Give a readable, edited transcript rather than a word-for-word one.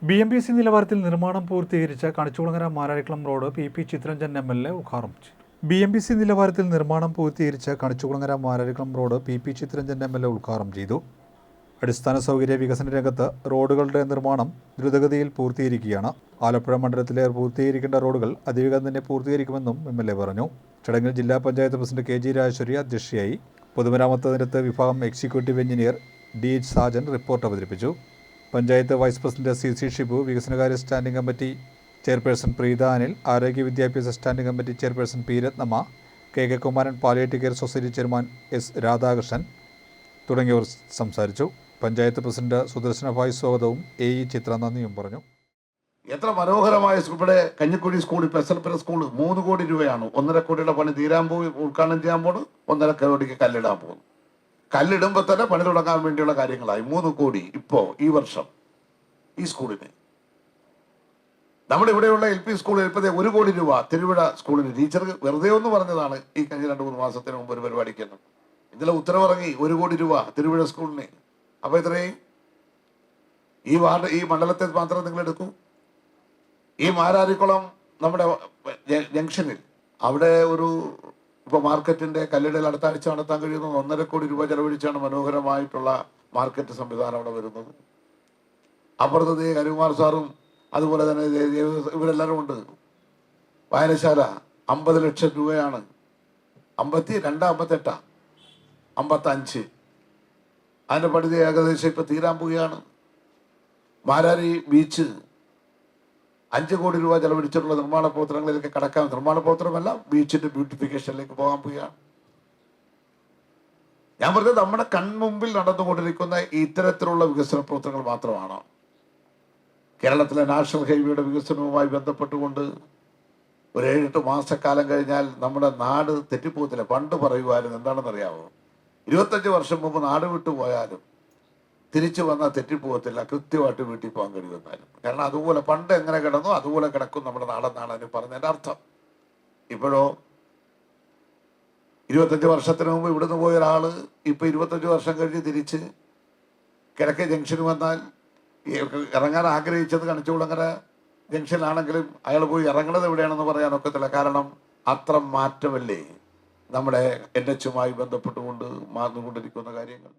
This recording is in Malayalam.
BMBC നിലവാരത്തിൽ നിർമ്മാണം പൂർത്തീകരിച്ച Kanichukulangara Mararikulam road P Chitharanjan MLA ഉദ്ഘാടനം ചെയ്തു. BMBC നിലവാരത്തിൽ നിർമ്മാണം പൂർത്തീകരിച്ച Kanichukulangara Mararikulam road P Chitharanjan MLA ഉദ്ഘാടനം ചെയ്തു. അടിസ്ഥാന സൗകര്യ വികസന രംഗത്ത് റോഡുകളുടെ നിർമ്മാണം ദ്രുതഗതിയിൽ പൂർത്തീകരിക്കുകയാണ്. ആലപ്പുഴ മണ്ഡലത്തിലെ പൂർത്തീകരിക്കേണ്ട റോഡുകൾ അതിവേഗം തന്നെ പൂർത്തീകരിക്കുമെന്നും MLA പറഞ്ഞു. ചടങ്ങിൽ ജില്ലാ പഞ്ചായത്ത് പ്രസിഡന്റ് KG രാജേശ്വരി അധ്യക്ഷയായി. പൊതുമരാമത്ത് നിരത്ത് വിഭാഗം executive engineer DH Sajan report അവതരിപ്പിച്ചു. Panchayat vice president CC Shibu, വികസനകാര്യ standing committee chairperson Preetha Anil, ആരോഗ്യ വിദ്യാഭ്യാസ standing committee chairperson P Rathnamma, KK Kumaran, palliative care society chairman S Radhakrishnan തുടങ്ങിയവർ സംസാരിച്ചു. പഞ്ചായത്ത് പ്രസിഡന്റ് സുദർശന ഭായ് സ്വാഗതവും AE ചിത്ര നന്ദിയും പറഞ്ഞു. എത്ര മനോഹരമായ ഇവിടെ കഞ്ഞിക്കുഴി സ്കൂൾ, പെസൽപ്പുര സ്കൂൾ 3 കോടി രൂപയാണ്. 1.5 കോടിയുടെ പണി തീരാൻ പോയി, ഉദ്ഘാടനം ചെയ്യാൻ പോകുന്നു. 1.5 കോടിക്ക് കല്ലിടാൻ പോകുന്നു. കല്ലിടുമ്പോൾ തന്നെ പണി തുടങ്ങാൻ വേണ്ടിയുള്ള കാര്യങ്ങളായി 3 കോടി ഇപ്പോൾ ഈ വർഷം ഈ സ്കൂളിന്. നമ്മുടെ ഇവിടെയുള്ള LP സ്കൂളിൽ 1 കോടി രൂപ തിരുവിഴ സ്കൂളിന്. ടീച്ചർ വെറുതെ ഒന്ന് പറഞ്ഞതാണ് ഈ കഴിഞ്ഞ 2-3 മാസത്തിന് മുമ്പ് ഒരു പരിപാടിക്ക്. ഇതിലെ ഉത്തരവിറങ്ങി 1 കോടി രൂപ തിരുവിഴ സ്കൂളിന്. അപ്പോൾ ഇത്രയും ഈ മണ്ഡലത്തെ മാത്രം നിങ്ങൾ എടുക്കൂ. ഈ മാരാരിക്കുളം നമ്മുടെ ജംഗ്ഷനിൽ അവിടെ ഇപ്പോൾ മാർക്കറ്റിന്റെ കല്ലിടൽ അടുത്ത ആഴ്ച നടത്താൻ കഴിയുന്നത് 1.5 കോടി രൂപ ചെലവഴിച്ചാണ് മനോഹരമായിട്ടുള്ള മാർക്കറ്റ് സംവിധാനം അവിടെ വരുന്നത്. അപ്പുറത്ത് കരുകുമാർ സാറും അതുപോലെ തന്നെ ഇവരെല്ലാവരും ഉണ്ട്. വായനശാല 50 ലക്ഷം രൂപയാണ്. 52, 58, 55 അതിൻ്റെ പണിത് ഏകദേശം ഇപ്പം തീരാൻ പോവുകയാണ്. മാരാരി ബീച്ച് 5 കോടി രൂപ ചെലവഴിച്ചിട്ടുള്ള നിർമ്മാണ പ്രവർത്തനങ്ങളിലേക്ക് കടക്കാൻ, നിർമ്മാണ പ്രവർത്തനമല്ല, ബീച്ചിന്റെ ബ്യൂട്ടിഫിക്കേഷനിലേക്ക് പോകാൻ പോവുകയാണ്. ഞാൻ പറഞ്ഞത് നമ്മുടെ കൺമുമ്പിൽ നടന്നുകൊണ്ടിരിക്കുന്ന ഇത്തരത്തിലുള്ള വികസന പ്രവർത്തനങ്ങൾ മാത്രമാണ്. കേരളത്തിലെ നാഷണൽ ഹൈവേയുടെ വികസനവുമായി ബന്ധപ്പെട്ടുകൊണ്ട് ഒരു 7-8 മാസക്കാലം കഴിഞ്ഞാൽ നമ്മുടെ നാട് തെറ്റിപ്പോകത്തില്ല. പണ്ട് പറയുവാനും എന്താണെന്നറിയാമോ, 25 വർഷം മുമ്പ് നാട് വിട്ടു പോയാലും തിരിച്ചു വന്നാൽ തെറ്റിപ്പോകത്തില്ല, കൃത്യമായിട്ട് വീട്ടിൽ പോകാൻ കഴിയുമെന്നാലും. കാരണം അതുപോലെ പണ്ട് എങ്ങനെ കിടന്നോ അതുപോലെ കിടക്കും നമ്മുടെ നാടെന്നാണ് അതിന് പറഞ്ഞതിൻ്റെ അർത്ഥം. ഇപ്പോഴോ 25 വർഷത്തിന് മുമ്പ് ഇവിടുന്ന് പോയ ഒരാൾ ഇപ്പം 25 വർഷം കഴിഞ്ഞ് തിരിച്ച് കിഴക്കേ ജംഗ്ഷന് വന്നാൽ ഇറങ്ങാൻ ആഗ്രഹിച്ചത് കണിച്ചുകുളങ്ങര ജംഗ്ഷനിലാണെങ്കിലും അയാൾ പോയി ഇറങ്ങുന്നത് എവിടെയാണെന്ന് പറയാനൊക്കത്തില്ല. കാരണം അത്ര മാറ്റമല്ലേ നമ്മുടെ NH ബന്ധപ്പെട്ടുകൊണ്ട് മാറുന്നുകൊണ്ടിരിക്കുന്ന കാര്യങ്ങൾ.